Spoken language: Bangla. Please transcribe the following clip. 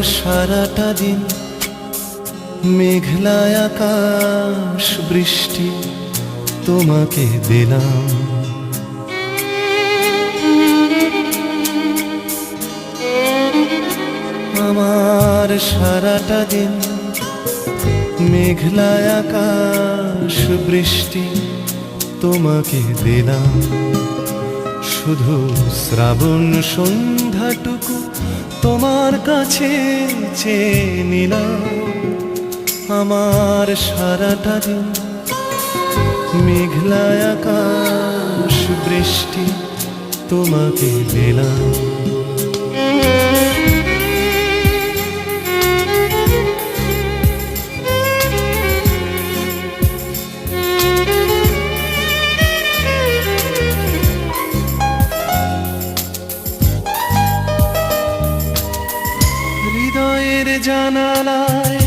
সারাটা দিন মেঘলা আকাশ বৃষ্টি তোমাকে দিলাম। আমার সারাটা দিন মেঘলা আকাশ বৃষ্টি তোমাকে দিলাম। শুধু শ্রাবণ সন্ধ্যাটুকু তোমার কাছে চেয়ে নিলাম। আমার সারাটা দিন মেঘলা আকাশ বৃষ্টি তোমাকে দিলাম। হৃদয়ের জানালায়